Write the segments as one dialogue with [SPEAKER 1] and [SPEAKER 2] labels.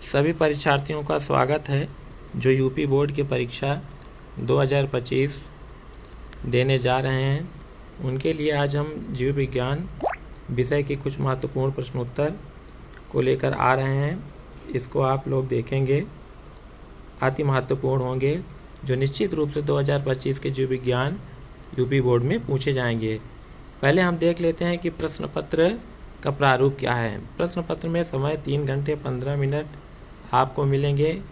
[SPEAKER 1] सभी परीक्षार्थियों का स्वागत है जो यूपी बोर्ड की परीक्षा 2025 देने जा रहे हैं। उनके लिए आज हम जीव विज्ञान विषय के कुछ महत्वपूर्ण प्रश्नोत्तर को लेकर आ रहे हैं। इसको आप लोग देखेंगे, अति महत्वपूर्ण होंगे, जो निश्चित रूप से 2025 के जीव विज्ञान यूपी बोर्ड में पूछे जाएंगे। पहले हम देख लेते हैं कि प्रश्न पत्र का प्रारूप क्या है। प्रश्न पत्र में समय 3 घंटे 15 मिनट आपको मिलेंगे।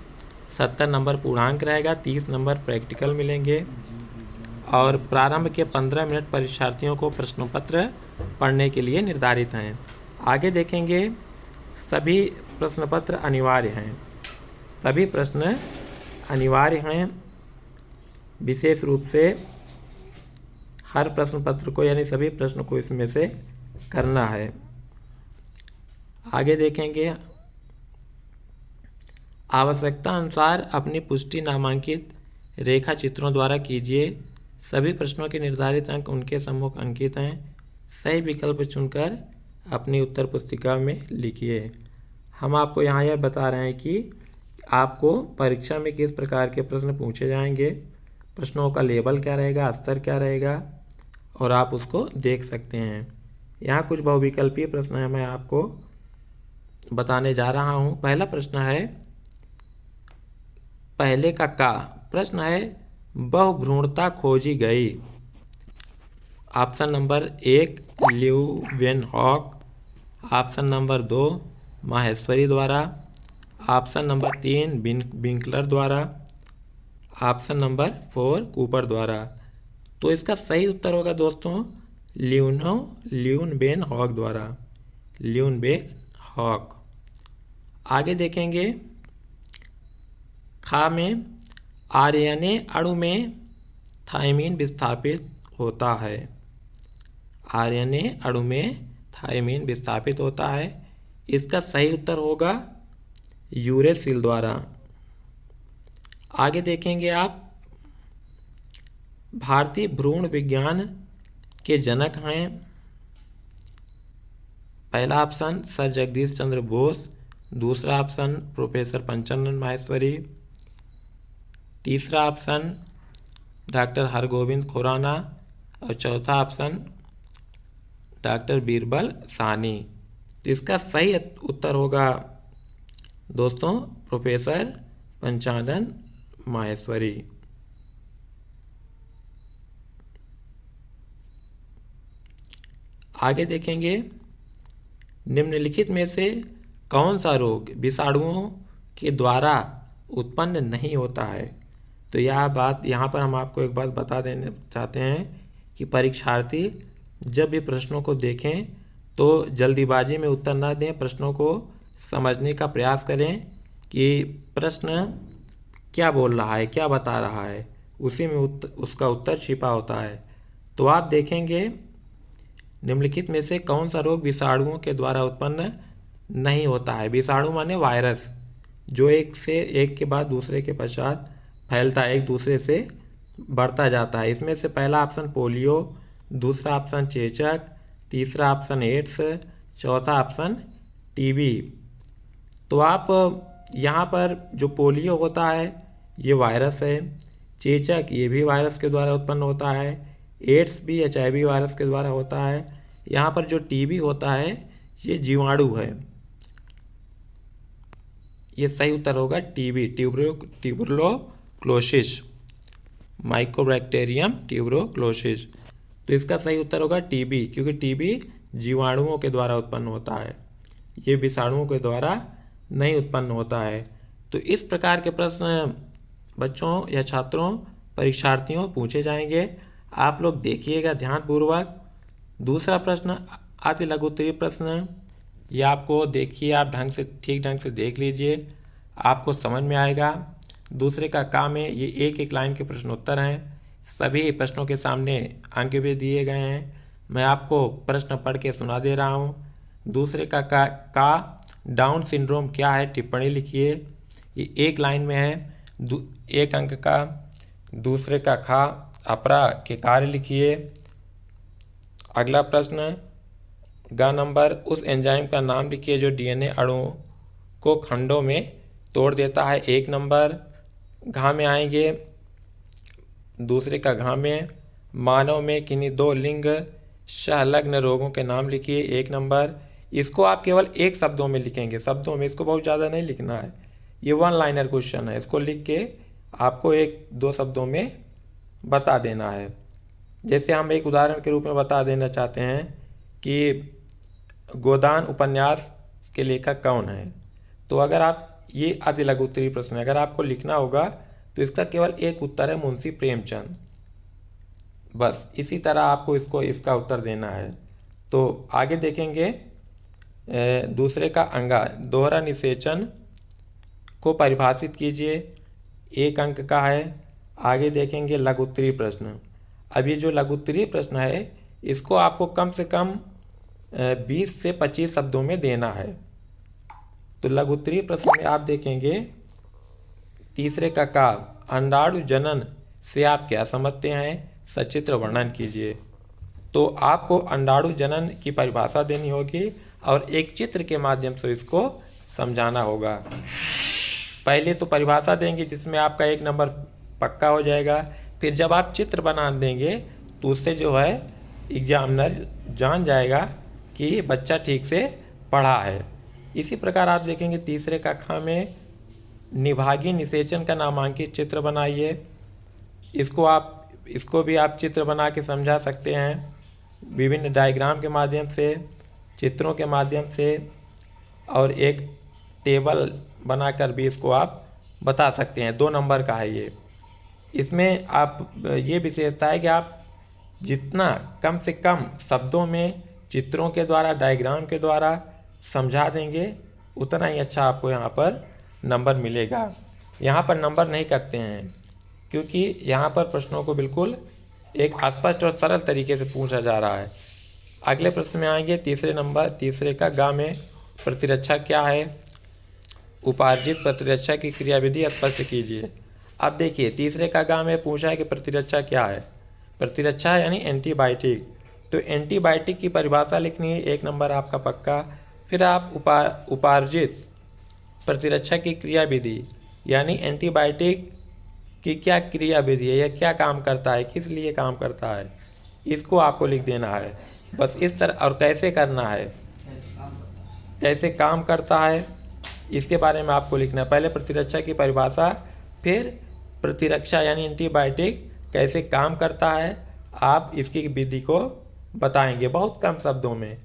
[SPEAKER 1] 70 नंबर पूर्णांक रहेगा, 30 नंबर प्रैक्टिकल मिलेंगे और प्रारंभ के 15 मिनट परीक्षार्थियों को प्रश्न पत्र पढ़ने के लिए निर्धारित हैं। आगे देखेंगे, सभी प्रश्न पत्र अनिवार्य हैं। सभी प्रश्न अनिवार्य हैं। विशेष रूप से हर प्रश्न पत्र को यानी सभी प्रश्न को इसमें से करना है। आगे देखेंगे, आवश्यकता अनुसार अपनी पुष्टि नामांकित रेखा चित्रों द्वारा कीजिए। सभी प्रश्नों के निर्धारित अंक उनके सम्मुख अंकित हैं। सही विकल्प चुनकर अपनी उत्तर पुस्तिका में लिखिए। हम आपको यहाँ यह बता रहे हैं कि आपको परीक्षा में किस प्रकार के प्रश्न पूछे जाएंगे, प्रश्नों का लेवल क्या रहेगा, स्तर क्या रहेगा, और आप उसको देख सकते हैं। यहाँ कुछ बहुविकल्पीय प्रश्न है, मैं आपको बताने जा रहा हूँ। पहला प्रश्न है, पहले का प्रश्न है, बहुभ्रूणता खोजी गई। Option number 1 Leeuwenhoek, option number 2 Maheshwari द्वारा, ऑप्शन नंबर 3 विंकलर द्वारा, ऑप्शन नंबर 4 कूपर द्वारा। तो इसका सही उत्तर होगा दोस्तों ल्यूवेनहॉक द्वारा, ल्यूवेनहॉक। आगे देखेंगे, खा में आरएनए अणु में थायमीन विस्थापित होता है। आरएनए अणु में थायमीन विस्थापित होता है। इसका सही उत्तर होगा यूरेसिल द्वारा। आगे देखेंगे आप, भारतीय भ्रूण विज्ञान के जनक हैं। पहला ऑप्शन सर जगदीश चंद्र बोस, दूसरा ऑप्शन प्रोफेसर पंचानन माहेश्वरी, तीसरा ऑप्शन डॉक्टर हरगोविंद खुराना और चौथा ऑप्शन डॉक्टर बीरबल साहनी। तो इसका सही उत्तर होगा दोस्तों प्रोफेसर पंचानन माहेश्वरी। आगे देखेंगे, निम्नलिखित में से कौन सा रोग विषाणुओं के द्वारा उत्पन्न नहीं होता है। तो यह बात यहाँ पर हम आपको एक बात बता देना चाहते हैं कि परीक्षार्थी जब भी प्रश्नों को देखें तो जल्दीबाजी में उत्तर ना दें, प्रश्नों को समझने का प्रयास करें कि प्रश्न क्या बोल रहा है, क्या बता रहा है, उसी में उसका उत्तर छिपा होता है। तो आप देखेंगे, निम्नलिखित में से कौन सा रोग विषाणुओं के द्वारा उत्पन्न नहीं होता है। विषाणु माने वायरस, जो एक के बाद दूसरे के पश्चात फैलता है, एक दूसरे से बढ़ता जाता है। इसमें से पहला ऑप्शन पोलियो, दूसरा ऑप्शन चेचक, तीसरा ऑप्शन एड्स, चौथा ऑप्शन टीबी। तो आप यहाँ पर जो पोलियो होता है ये वायरस है, चेचक ये भी वायरस के द्वारा उत्पन्न होता है, एड्स भी HIV वायरस के द्वारा होता है। यहाँ पर जो टीबी होता है ये जीवाणु है। ये सही उत्तर होगा टीबी, ट्यूबरक्लोसिस, माइकोबैक्टीरियम ट्यूबरक्लोसिस। तो इसका सही उत्तर होगा टीबी, क्योंकि टीबी जीवाणुओं के द्वारा उत्पन्न होता है, ये विषाणुओं के द्वारा नहीं उत्पन्न होता है। तो इस प्रकार के प्रश्न बच्चों या छात्रों परीक्षार्थियों पूछे जाएंगे। आप लोग देखिएगा ध्यानपूर्वक। दूसरा प्रश्न अति लघु उत्तरीय प्रश्न, ये आपको देखिए, आप ठीक ढंग से देख लीजिए, आपको समझ में आएगा। दूसरे का में ये एक लाइन के प्रश्नोत्तर हैं। सभी प्रश्नों के सामने अंक भी दिए गए हैं। मैं आपको प्रश्न पढ़ के सुना दे रहा हूँ। दूसरे का डाउन सिंड्रोम क्या है, टिप्पणी लिखिए। ये एक लाइन में है, 1 अंक का। दूसरे का अपरा के कार्य लिखिए। अगला प्रश्न, नंबर, उस एंजाइम का नाम लिखिए जो DNA अणुओं को खंडों में तोड़ देता है 1 नंबर। घ में आएंगे, दूसरे का घ में मानव में किन्हीं 2 लिंग संलग्न रोगों के नाम लिखिए 1 नंबर। इसको आप केवल एक शब्दों में लिखेंगे, शब्दों में, इसको बहुत ज़्यादा नहीं लिखना है। ये 1 लाइनर क्वेश्चन है, इसको लिख के आपको 1-2 शब्दों में बता देना है। जैसे हम एक उदाहरण के रूप में बता देना चाहते हैं कि गोदान उपन्यास के लेखक कौन है। तो अगर आप, ये अति लघु उत्तरीय प्रश्न है, अगर आपको लिखना होगा तो इसका केवल एक उत्तर है, मुंशी प्रेमचंद। बस इसी तरह आपको इसका उत्तर देना है। तो आगे देखेंगे, दूसरे का अंगा, दोहरा निषेचन को परिभाषित कीजिए, 1 अंक का है। आगे देखेंगे लघु उत्तरीय प्रश्न। अब ये जो लघु उत्तरीय प्रश्न है, इसको आपको कम से कम 20 से 25 शब्दों में देना है। तो लघु उत्तरीय प्रश्न में आप देखेंगे, तीसरे का अंडाणु जनन से आप क्या समझते हैं, सचित्र वर्णन कीजिए। तो आपको अंडाणु जनन की परिभाषा देनी होगी और एक चित्र के माध्यम से इसको समझाना होगा। पहले तो परिभाषा देंगे जिसमें आपका 1 नंबर पक्का हो जाएगा। फिर जब आप चित्र बना देंगे तो उससे जो है एग्जामिनर जान जाएगा कि बच्चा ठीक से पढ़ा है। इसी प्रकार आप देखेंगे, तीसरे कक्षा में निभागीय निषेचन का नामांकित चित्र बनाइए। इसको भी आप चित्र बना के समझा सकते हैं, विभिन्न डायग्राम के माध्यम से, चित्रों के माध्यम से, और एक टेबल बनाकर भी इसको आप बता सकते हैं। 2 नंबर का है ये। इसमें आप, ये विशेषता है कि आप जितना कम से कम शब्दों में, चित्रों के द्वारा, डायग्राम के द्वारा समझा देंगे, उतना ही अच्छा आपको यहाँ पर नंबर मिलेगा। यहाँ पर नंबर नहीं कटते हैं, क्योंकि यहाँ पर प्रश्नों को बिल्कुल एक स्पष्ट और सरल तरीके से पूछा जा रहा है। अगले प्रश्न में आएंगे, तीसरे का गा में प्रतिरक्षा क्या है, उपार्जित प्रतिरक्षा की क्रियाविधि स्पष्ट कीजिए। अब देखिए, तीसरे का गा में पूछा है कि प्रतिरक्षा क्या है। प्रतिरक्षा यानी एंटीबायोटिक। तो एंटीबायोटिक की परिभाषा लिखनी है, 1 नंबर आपका पक्का। फिर आप उपार्जित प्रतिरक्षा की क्रियाविधि, यानी एंटीबायोटिक की क्या क्रियाविधि है, यह क्या काम करता है, किस लिए काम करता है, इसको आपको लिख देना है। बस इस तरह, और कैसे करना है, कैसे काम करता है, इसके बारे में आपको लिखना है। पहले प्रतिरक्षा की परिभाषा, फिर प्रतिरक्षा यानी एंटीबायोटिक कैसे काम करता है, आप इसकी विधि को बताएंगे बहुत कम शब्दों में,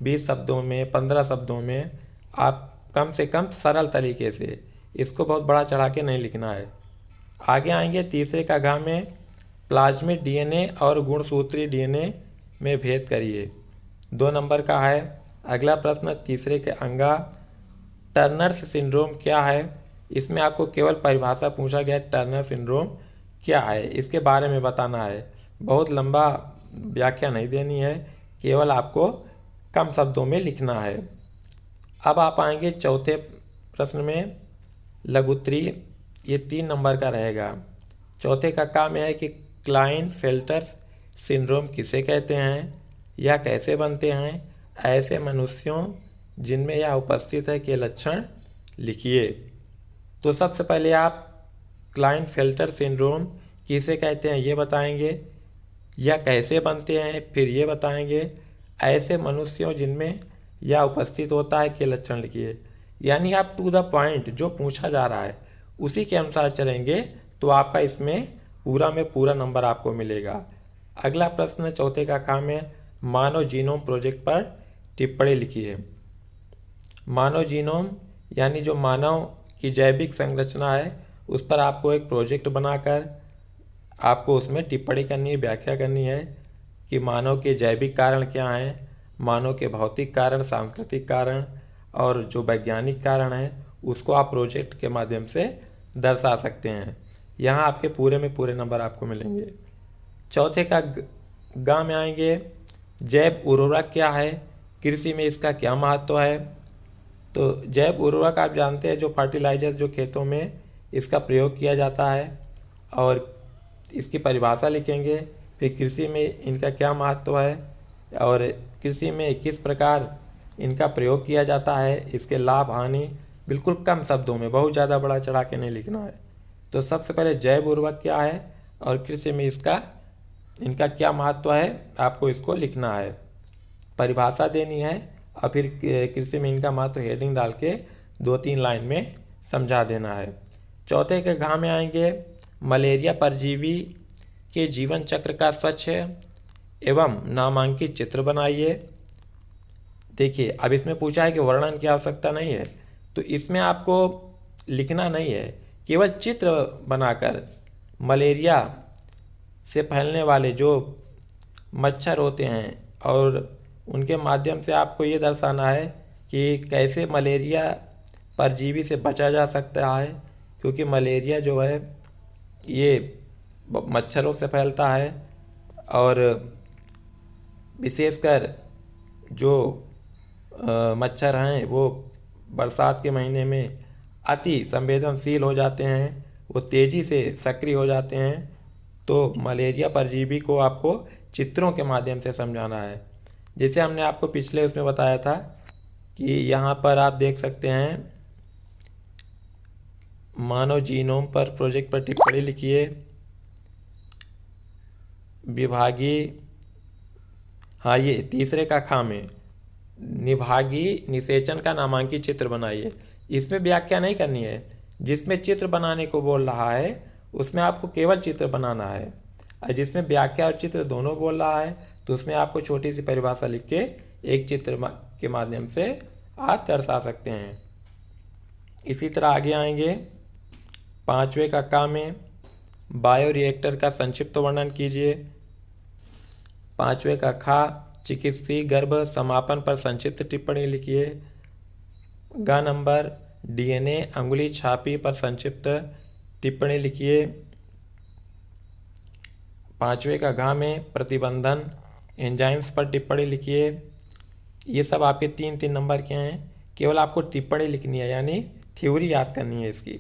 [SPEAKER 1] 20 शब्दों में, 15 शब्दों में। आप कम से कम सरल तरीके से, इसको बहुत बड़ा चढ़ा के नहीं लिखना है। आगे आएंगे, तीसरे का घ में प्लाज्मिक डीएनए और गुणसूत्री डीएनए में भेद करिए। 2 नंबर का है। अगला प्रश्न, तीसरे के अंगा टर्नर्स सिंड्रोम क्या है। इसमें आपको केवल परिभाषा पूछा गया है, टर्नर सिंड्रोम क्या है, इसके बारे में बताना है। बहुत लंबा व्याख्या नहीं देनी है, केवल आपको कम शब्दों में लिखना है। अब आप आएंगे चौथे प्रश्न में, लघुत्तरीय, ये 3 नंबर का रहेगा। चौथे का काम है कि क्लाइनफेल्टर सिंड्रोम किसे कहते हैं या कैसे बनते हैं, ऐसे मनुष्यों जिनमें यह उपस्थित है के लक्षण लिखिए। तो सबसे पहले आप क्लाइनफेल्टर सिंड्रोम किसे कहते हैं ये बताएंगे, या कैसे बनते हैं फिर ये बताएंगे, ऐसे मनुष्यों जिनमें यह उपस्थित होता है के लक्षण लिखिए। यानी आप टू द पॉइंट जो पूछा जा रहा है उसी के अनुसार चलेंगे तो आपका इसमें पूरा में पूरा नंबर आपको मिलेगा। अगला प्रश्न चौथे का काम है, मानव जीनोम प्रोजेक्ट पर टिप्पणी लिखिए। मानव जीनोम यानी जो मानव की जैविक संरचना है उस पर आपको एक प्रोजेक्ट बनाकर आपको उसमें टिप्पणी करनी है, व्याख्या करनी है कि मानव के जैविक कारण क्या हैं, मानव के भौतिक कारण, सांस्कृतिक कारण और जो वैज्ञानिक कारण है उसको आप प्रोजेक्ट के माध्यम से दर्शा सकते हैं। यहाँ आपके पूरे में पूरे नंबर आपको मिलेंगे। चौथे का गा में आएंगे, जैव उर्वरक क्या है, कृषि में इसका क्या महत्व है। तो जैव उर्वरक आप जानते हैं, जो फर्टिलाइजर जो खेतों में इसका प्रयोग किया जाता है, और इसकी परिभाषा लिखेंगे। फिर कृषि में इनका क्या महत्व है और कृषि में किस प्रकार इनका प्रयोग किया जाता है, इसके लाभ हानि बिल्कुल कम शब्दों में, बहुत ज़्यादा बड़ा चढ़ा के नहीं लिखना है। तो सबसे पहले जैव उर्वरक क्या है और कृषि में इनका क्या महत्व है, आपको इसको लिखना है, परिभाषा देनी है और फिर कृषि में इनका महत्व हेडिंग डाल के 2-3 लाइन में समझा देना है। चौथे के घ में आएंगे, मलेरिया परजीवी के जीवन चक्र का स्वच्छ एवं नामांकित चित्र बनाइए। देखिए, अब इसमें पूछा है कि वर्णन की आवश्यकता नहीं है, तो इसमें आपको लिखना नहीं है, केवल चित्र बनाकर मलेरिया से फैलने वाले जो मच्छर होते हैं और उनके माध्यम से आपको ये दर्शाना है कि कैसे मलेरिया परजीवी से बचा जा सकता है, क्योंकि मलेरिया जो है ये मच्छरों से फैलता है और विशेषकर जो मच्छर हैं वो बरसात के महीने में अति संवेदनशील हो जाते हैं, वो तेज़ी से सक्रिय हो जाते हैं। तो मलेरिया परजीवी को आपको चित्रों के माध्यम से समझाना है। जैसे हमने आपको पिछले उसमें बताया था कि यहाँ पर आप देख सकते हैं, मानव जीनोम पर प्रोजेक्ट पर टिप्पणी लिखिए, विभागीय, हाँ ये तीसरे का खा में निभागीय निषेचन का नामांकित चित्र बनाइए। इसमें व्याख्या नहीं करनी है, जिसमें चित्र बनाने को बोल रहा है उसमें आपको केवल चित्र बनाना है, और जिसमें व्याख्या और चित्र दोनों बोल रहा है तो उसमें आपको छोटी सी परिभाषा लिख के एक चित्र के माध्यम से आप दर्शा सकते हैं। इसी तरह आगे आएंगे, 5वें का का में बायोरिएक्टर का संक्षिप्त वर्णन कीजिए। 5वें का खा, चिकित्सीय गर्भ समापन पर संक्षिप्त टिप्पणी लिखिए। ग नंबर, डीएनए अंगुली छापी पर संक्षिप्त टिप्पणी लिखिए। 5वें का घ में प्रतिबंधन एंजाइम्स पर टिप्पणी लिखिए। ये सब आपके 3-3 नंबर के हैं, केवल आपको टिप्पणी लिखनी है, यानी थ्योरी याद करनी है इसकी।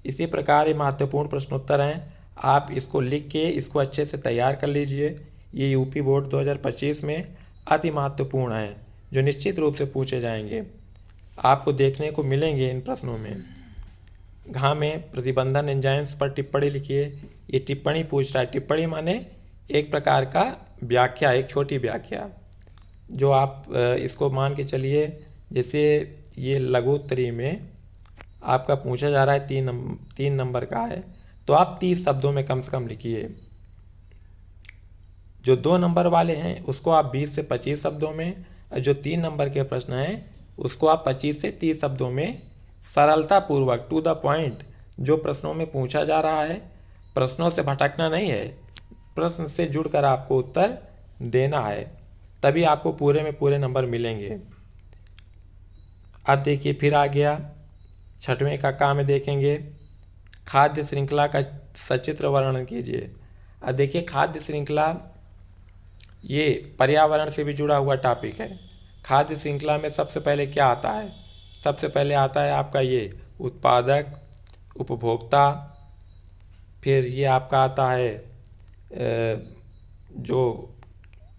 [SPEAKER 1] इसी प्रकार ये महत्वपूर्ण प्रश्नोत्तर हैं, आप इसको लिख के इसको अच्छे से तैयार कर लीजिए। ये यूपी बोर्ड 2025 में अति महत्वपूर्ण हैं, जो निश्चित रूप से पूछे जाएंगे, आपको देखने को मिलेंगे इन प्रश्नों में। घ में प्रतिबंधन एंजाइम्स पर टिप्पणी लिखिए। ये टिप्पणी पूछ रहा है, टिप्पणी माने एक प्रकार का व्याख्या, एक छोटी व्याख्या, जो आप इसको मान के चलिए जैसे ये लघु उत्तरी में आपका पूछा जा रहा है 3 नंबर का है, तो आप 30 शब्दों में कम से कम लिखिए। जो 2 नंबर वाले हैं उसको आप 20 से 25 शब्दों में, और जो 3 नंबर के प्रश्न हैं उसको आप 25 से 30 शब्दों में सरलता पूर्वक टू द पॉइंट जो प्रश्नों में पूछा जा रहा है, प्रश्नों से भटकना नहीं है, प्रश्न से जुड़कर आपको उत्तर देना है, तभी आपको पूरे में पूरे नंबर मिलेंगे। अब देखिए फिर आ गया 6वें का का में देखेंगे, खाद्य श्रृंखला का सचित्र वर्णन कीजिए। अब देखिए खाद्य श्रृंखला ये पर्यावरण से भी जुड़ा हुआ टॉपिक है। खाद्य श्रृंखला में सबसे पहले क्या आता है, सबसे पहले आता है आपका ये उत्पादक, उपभोक्ता, फिर ये आपका आता है जो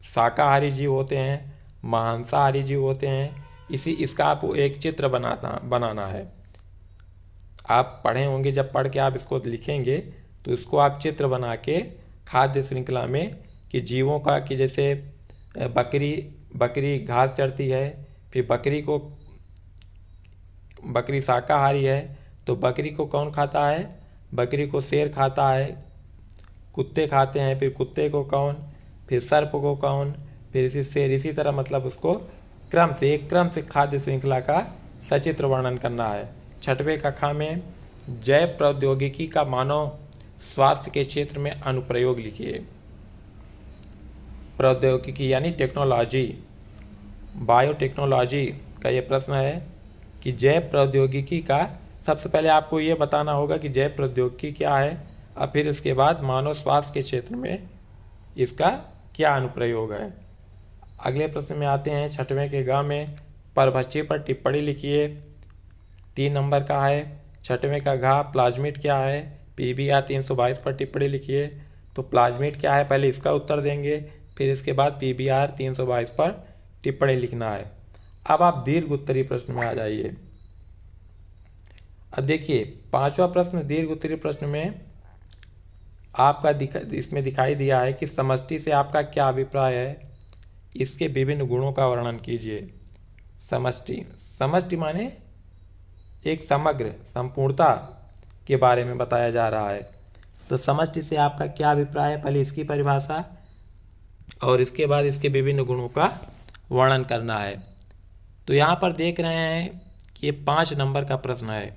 [SPEAKER 1] शाकाहारी जीव होते हैं, मांसाहारी जीव होते हैं। इसका आपको एक चित्र बनाना है। आप पढ़े होंगे, जब पढ़ के आप इसको लिखेंगे तो इसको आप चित्र बना के खाद्य श्रृंखला में कि जीवों का, कि जैसे बकरी घास चरती है, फिर बकरी शाकाहारी है तो बकरी को कौन खाता है, बकरी को शेर खाता है, कुत्ते खाते हैं, फिर कुत्ते को कौन, फिर सर्प को कौन, फिर शेर। इसी तरह मतलब उसको एक क्रम से खाद्य श्रृंखला का सचित्र वर्णन करना है। 6वें कक्षा में जैव प्रौद्योगिकी का मानव स्वास्थ्य के क्षेत्र में अनुप्रयोग लिखिए। प्रौद्योगिकी यानी टेक्नोलॉजी, बायोटेक्नोलॉजी का ये प्रश्न है कि जैव प्रौद्योगिकी का सबसे पहले आपको ये बताना होगा कि जैव प्रौद्योगिकी क्या है, और फिर इसके बाद मानव स्वास्थ्य के क्षेत्र में इसका क्या अनुप्रयोग है। अगले प्रश्न में आते हैं 6वें के ग में, परभक्षी पर टिप्पणी लिखिए। 3 नंबर का है। 6वें का घ, प्लाज्मिड क्या है, PBR 322 पर टिप्पणी लिखिए। तो प्लाज्मिड क्या है पहले इसका उत्तर देंगे, फिर इसके बाद PBR 322 पर टिप्पणी लिखना है। अब आप दीर्घ उत्तरीय प्रश्न में आ जाइए। अब देखिए 5वां प्रश्न दीर्घ उत्तरीय प्रश्न में आपका इसमें दिखाई दिया है कि समष्टि से आपका क्या अभिप्राय है, इसके विभिन्न गुणों का वर्णन कीजिए। समष्टि, समष्टि माने एक समग्र संपूर्णता के बारे में बताया जा रहा है। तो समष्टि से आपका क्या अभिप्राय है, पहले इसकी परिभाषा और इसके बाद इसके विभिन्न गुणों का वर्णन करना है। तो यहाँ पर देख रहे हैं कि ये 5 नंबर का प्रश्न है,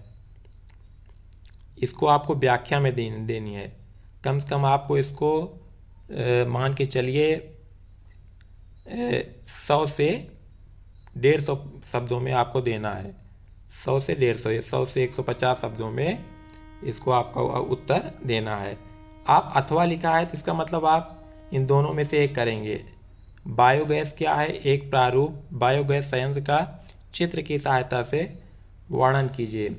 [SPEAKER 1] इसको आपको व्याख्या में देनी है। कम से कम आपको इसको मान के चलिए 100 से 150 शब्दों में आपको देना है। 100 से 150, 100 से 150 शब्दों में इसको आपका उत्तर देना है। आप अथवा लिखा है तो इसका मतलब आप इन दोनों में से एक करेंगे। बायोगैस क्या है, एक प्रारूप बायोगैस संयंत्र का चित्र की सहायता से वर्णन कीजिए।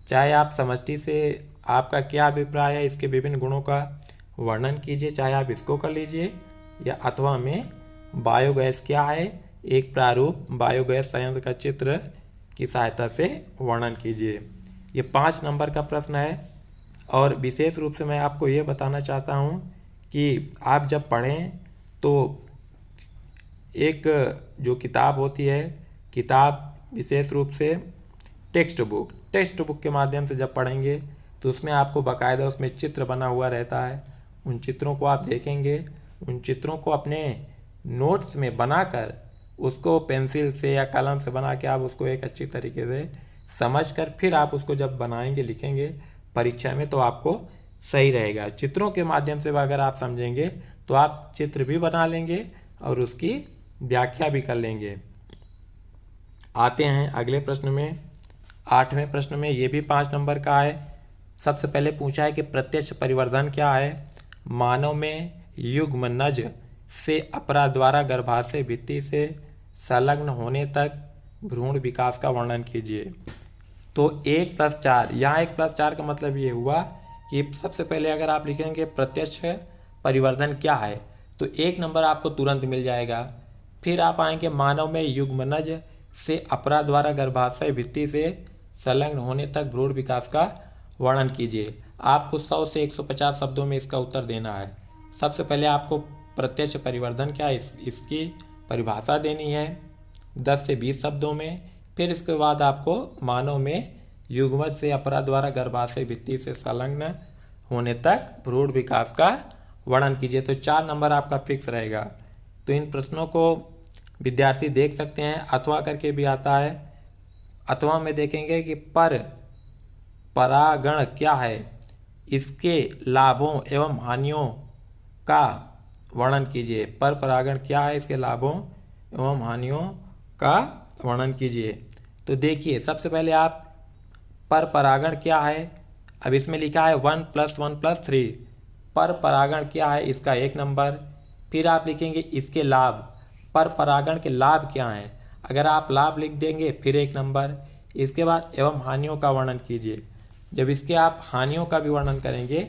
[SPEAKER 1] चाहे आप समष्टि से आपका क्या अभिप्राय है, इसके विभिन्न गुणों का वर्णन कीजिए, चाहे आप इसको कर लीजिए, या अथवा में बायोगैस क्या है, एक प्रारूप बायोगैस संयंत्र का चित्र की सहायता से वर्णन कीजिए। ये 5 नंबर का प्रश्न है। और विशेष रूप से मैं आपको ये बताना चाहता हूँ कि आप जब पढ़ें तो एक जो किताब होती है, किताब विशेष रूप से टेक्स्ट बुक के माध्यम से जब पढ़ेंगे तो उसमें आपको बाकायदा उसमें चित्र बना हुआ रहता है। उन चित्रों को आप देखेंगे, उन चित्रों को अपने नोट्स में बनाकर उसको पेंसिल से या कलम से बना के आप उसको एक अच्छी तरीके से समझकर फिर आप उसको जब बनाएंगे, लिखेंगे परीक्षा में, तो आपको सही रहेगा। चित्रों के माध्यम से अगर आप समझेंगे तो आप चित्र भी बना लेंगे और उसकी व्याख्या भी कर लेंगे। आते हैं अगले प्रश्न में, 8वें प्रश्न में, ये भी 5 नंबर का है। सबसे पहले पूछा है कि प्रत्यक्ष परिवर्धन क्या है। मानव में युग्मनज से अपरा द्वारा गर्भाशय भित्ति से संलग्न होने तक भ्रूण विकास का वर्णन कीजिए। तो 1+4, यहाँ 1+4 का मतलब ये हुआ कि सबसे पहले अगर आप लिखेंगे प्रत्यक्ष परिवर्धन क्या है तो 1 नंबर आपको तुरंत मिल जाएगा। फिर आप आएंगे मानव में युग्मनज से अपरा द्वारा गर्भाशय भित्ति से संलग्न होने तक भ्रूण विकास का वर्णन कीजिए। आपको 100 से 150 शब्दों में इसका उत्तर देना है। सबसे पहले आपको प्रत्यक्ष परिवर्धन क्या है इसकी परिभाषा देनी है 10 से 20 शब्दों में। फिर इसके बाद आपको मानव में युग्मज से अपरा द्वारा गर्भाशय भित्ति से संलग्न होने तक भ्रूण विकास का वर्णन कीजिए। तो 4 नंबर आपका फिक्स रहेगा। तो इन प्रश्नों को विद्यार्थी देख सकते हैं, अथवा करके भी आता है। अथवा में देखेंगे कि परागण क्या है, इसके लाभों एवं हानियों का वर्णन कीजिए। पर परागण क्या है, इसके लाभों एवं हानियों का वर्णन कीजिए। तो देखिए सबसे पहले आप पर परागण क्या है, अब इसमें लिखा है 1 + 1 + 3। पर परागण क्या है, इसका 1 नंबर। फिर आप लिखेंगे इसके लाभ, पर परागण के लाभ क्या हैं, अगर आप लाभ लिख देंगे फिर 1 नंबर। इसके बाद एवं हानियों का वर्णन कीजिए। जब इसके आप हानियों का भी वर्णन करेंगे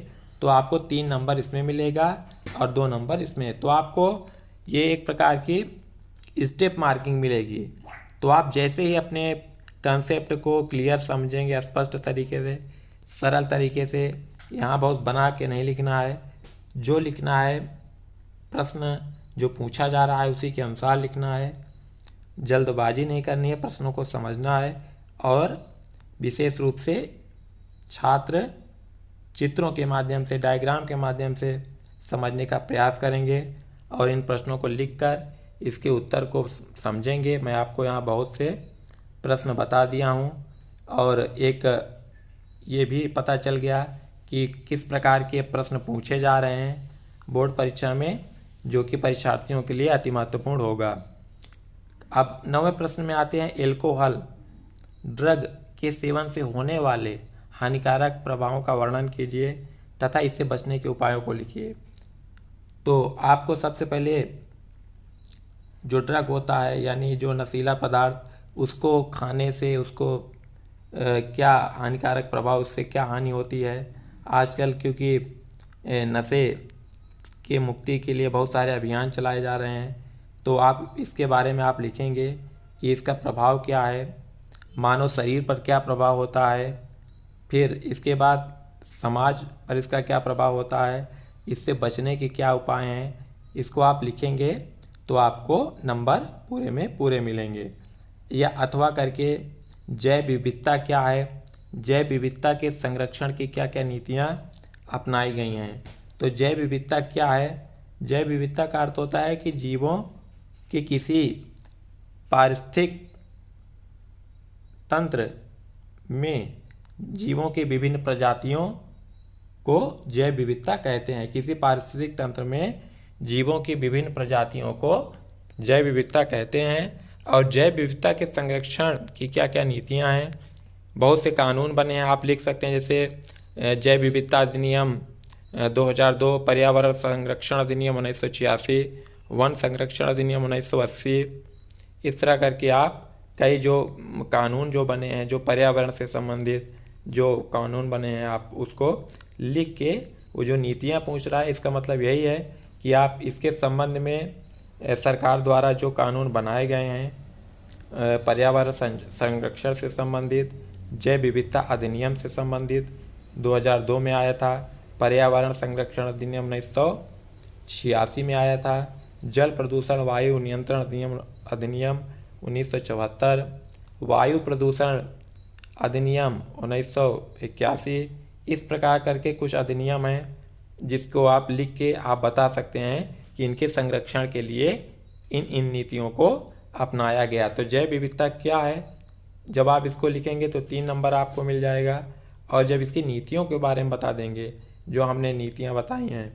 [SPEAKER 1] तो आपको 3 नंबर इसमें मिलेगा और 2 नंबर इसमें। तो आपको ये एक प्रकार की स्टेप मार्किंग मिलेगी। तो आप जैसे ही अपने कंसेप्ट को क्लियर समझेंगे, स्पष्ट तरीके से, सरल तरीके से, यहाँ बहुत बना के नहीं लिखना है, जो लिखना है प्रश्न जो पूछा जा रहा है उसी के अनुसार लिखना है। जल्दबाजी नहीं करनी है, प्रश्नों को समझना है। और विशेष रूप से छात्र चित्रों के माध्यम से, डायग्राम के माध्यम से समझने का प्रयास करेंगे और इन प्रश्नों को लिखकर इसके उत्तर को समझेंगे। मैं आपको यहाँ बहुत से प्रश्न बता दिया हूँ और एक ये भी पता चल गया कि किस प्रकार के प्रश्न पूछे जा रहे हैं बोर्ड परीक्षा में, जो कि परीक्षार्थियों के लिए अति महत्वपूर्ण होगा। अब 9वें प्रश्न में आते हैं। एल्कोहल ड्रग के सेवन से होने वाले हानिकारक प्रभावों का वर्णन कीजिए तथा इससे बचने के उपायों को लिखिए। तो आपको सबसे पहले जो ड्रग होता है यानी जो नशीला पदार्थ, उसको खाने से उसको क्या हानिकारक प्रभाव, उससे क्या हानि होती है। आजकल क्योंकि नशे के मुक्ति के लिए बहुत सारे अभियान चलाए जा रहे हैं, तो आप इसके बारे में आप लिखेंगे कि इसका प्रभाव क्या है, मानव शरीर पर क्या प्रभाव होता है, फिर इसके बाद समाज पर इसका क्या प्रभाव होता है, इससे बचने के क्या उपाय हैं, इसको आप लिखेंगे तो आपको नंबर पूरे में पूरे मिलेंगे। या अथवा करके जैव विविधता क्या है, जैव विविधता के संरक्षण की क्या क्या नीतियाँ अपनाई गई हैं। तो जैव विविधता क्या है, जैव विविधता का अर्थ होता है कि जीवों की किसी पारिस्थितिक तंत्र में जीवों की विभिन्न प्रजातियों को जैव विविधता कहते हैं। किसी पारिस्थितिक तंत्र में जीवों की विभिन्न प्रजातियों को जैव विविधता कहते हैं। और जैव विविधता के संरक्षण की क्या क्या नीतियां हैं, बहुत से कानून बने हैं, आप लिख सकते हैं। जैसे जैव विविधता अधिनियम 2002, पर्यावरण संरक्षण अधिनियम 1986, वन संरक्षण अधिनियम 1980। इस तरह करके आप कई जो कानून जो बने हैं, जो पर्यावरण से संबंधित जो कानून बने हैं, आप उसको लिख के, वो जो नीतियाँ पूछ रहा है इसका मतलब यही है कि आप इसके संबंध में सरकार द्वारा जो कानून बनाए गए हैं, पर्यावरण संरक्षण से संबंधित, जैव विविधता अधिनियम से संबंधित 2002 में आया था, पर्यावरण संरक्षण अधिनियम 1986 में आया था, जल प्रदूषण वायु नियंत्रण अधिनियम 1974, वायु प्रदूषण अधिनियम 1981। इस प्रकार करके कुछ अधिनियम हैं जिसको आप लिख के आप बता सकते हैं कि इनके संरक्षण के लिए इन नीतियों को अपनाया गया। तो जैव विविधता क्या है, जब आप इसको लिखेंगे तो 3 नंबर आपको मिल जाएगा। और जब इसकी नीतियों के बारे में बता देंगे, जो हमने नीतियाँ बताई हैं,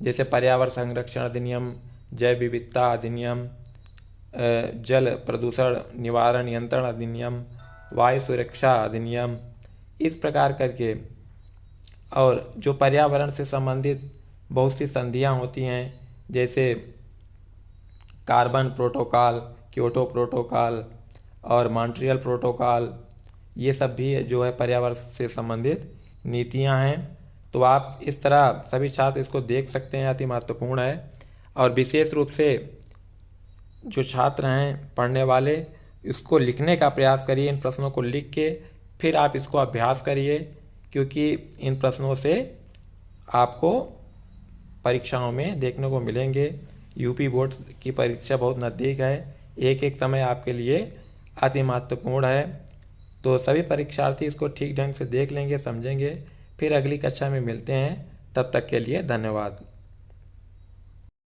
[SPEAKER 1] जैसे पर्यावरण संरक्षण अधिनियम, जैव विविधता अधिनियम, जल प्रदूषण निवारण नियंत्रण अधिनियम, वायु सुरक्षा अधिनियम, इस प्रकार करके। और जो पर्यावरण से संबंधित बहुत सी संधियाँ होती हैं, जैसे कार्बन प्रोटोकॉल, क्योटो प्रोटोकॉल और मॉन्ट्रियल प्रोटोकॉल, ये सब भी जो है पर्यावरण से संबंधित नीतियाँ हैं। तो आप इस तरह सभी छात्र इसको देख सकते हैं, अति महत्वपूर्ण है। और विशेष रूप से जो छात्र हैं पढ़ने वाले, इसको लिखने का प्रयास करिए, इन प्रश्नों को लिख के फिर आप इसको अभ्यास करिए, क्योंकि इन प्रश्नों से आपको परीक्षाओं में देखने को मिलेंगे। यूपी बोर्ड की परीक्षा बहुत नज़दीक है, एक एक समय आपके लिए अति महत्वपूर्ण है। तो सभी परीक्षार्थी इसको ठीक ढंग से देख लेंगे, समझेंगे। फिर अगली कक्षा में मिलते हैं, तब तक के लिए धन्यवाद।